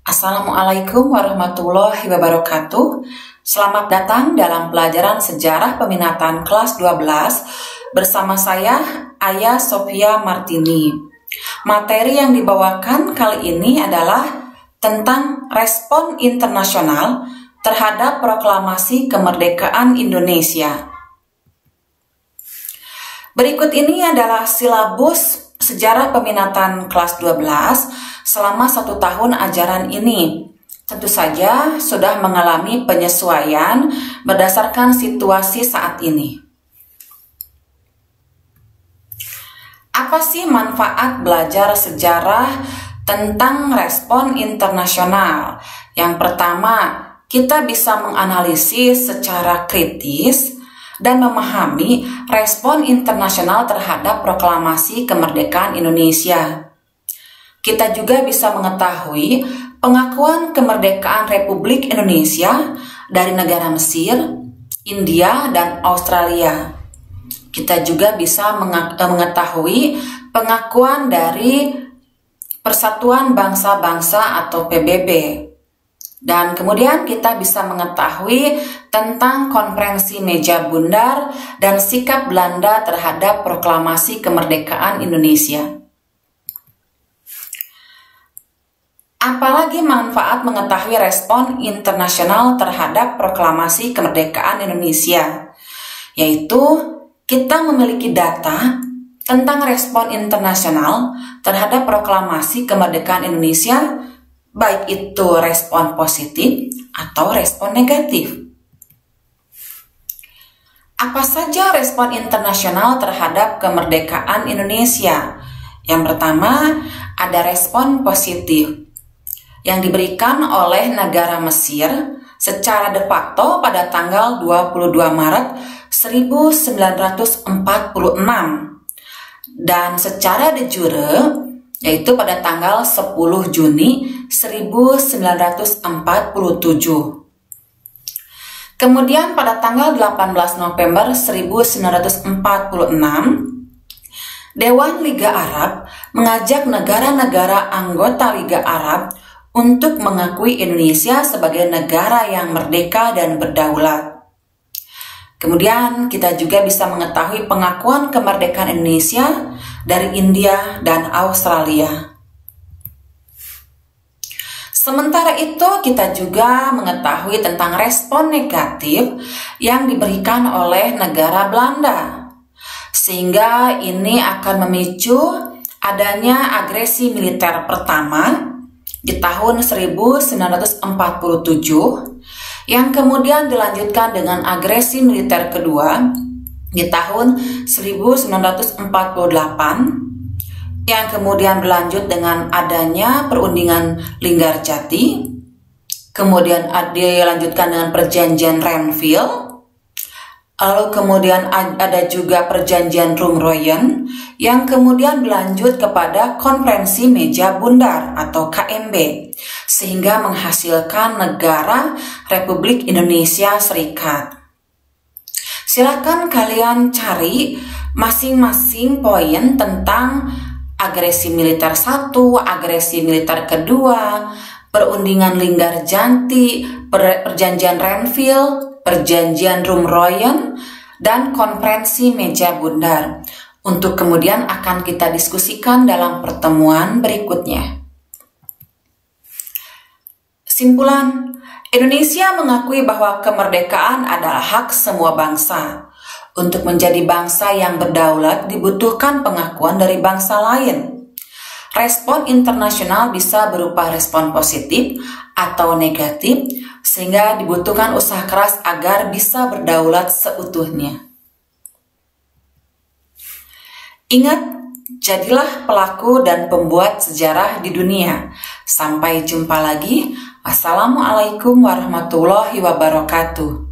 Assalamualaikum warahmatullahi wabarakatuh. Selamat datang dalam pelajaran sejarah peminatan kelas 12 bersama saya, Aya Sofia Martini. Materi yang dibawakan kali ini adalah tentang respon internasional terhadap proklamasi kemerdekaan Indonesia. Berikut ini adalah silabus sejarah peminatan kelas 12 selama 1 tahun ajaran ini. Tentu saja sudah mengalami penyesuaian berdasarkan situasi saat ini. Apa sih manfaat belajar sejarah tentang respon internasional? Yang pertama, kita bisa menganalisis secara kritis dan memahami respon internasional terhadap proklamasi kemerdekaan Indonesia. Kita juga bisa mengetahui pengakuan kemerdekaan Republik Indonesia dari negara Mesir, India, dan Australia. Kita juga bisa mengetahui pengakuan dari Persatuan Bangsa-Bangsa atau PBB. Dan kemudian kita bisa mengetahui tentang konferensi meja bundar dan sikap Belanda terhadap proklamasi kemerdekaan Indonesia. Apalagi manfaat mengetahui respon internasional terhadap proklamasi kemerdekaan Indonesia, yaitu kita memiliki data tentang respon internasional terhadap proklamasi kemerdekaan Indonesia, baik itu respon positif atau respon negatif. Apa saja respon internasional terhadap kemerdekaan Indonesia? Yang pertama, ada respon positif yang diberikan oleh negara Mesir secara de facto pada tanggal 22 Maret 1946 dan secara de jure yaitu pada tanggal 10 Juni 1947. Kemudian pada tanggal 18 November 1946, Dewan Liga Arab mengajak negara-negara anggota Liga Arab untuk mengakui Indonesia sebagai negara yang merdeka dan berdaulat. Kemudian kita juga bisa mengetahui pengakuan kemerdekaan Indonesia dari India dan Australia. Sementara itu kita juga mengetahui tentang respon negatif yang diberikan oleh negara Belanda. Sehingga ini akan memicu adanya agresi militer pertama di tahun 1947 yang kemudian dilanjutkan dengan agresi militer kedua di tahun 1948 yang kemudian berlanjut dengan adanya perundingan Linggarjati, kemudian dilanjutkan dengan perjanjian Renville, lalu kemudian ada juga perjanjian Rumroyen yang kemudian berlanjut kepada konferensi meja bundar atau KMB sehingga menghasilkan negara Republik Indonesia Serikat. Silakan kalian cari masing-masing poin tentang agresi militer 1, agresi militer kedua, perundingan Linggarjati, perjanjian Renville, perjanjian Rumroyen, dan konferensi meja bundar. Untuk kemudian akan kita diskusikan dalam pertemuan berikutnya. Simpulan, Indonesia mengakui bahwa kemerdekaan adalah hak semua bangsa. Untuk menjadi bangsa yang berdaulat dibutuhkan pengakuan dari bangsa lain. Respon internasional bisa berupa respon positif atau negatif, sehingga dibutuhkan usaha keras agar bisa berdaulat seutuhnya. Ingat, jadilah pelaku dan pembuat sejarah di dunia. Sampai jumpa lagi. Assalamualaikum warahmatullahi wabarakatuh.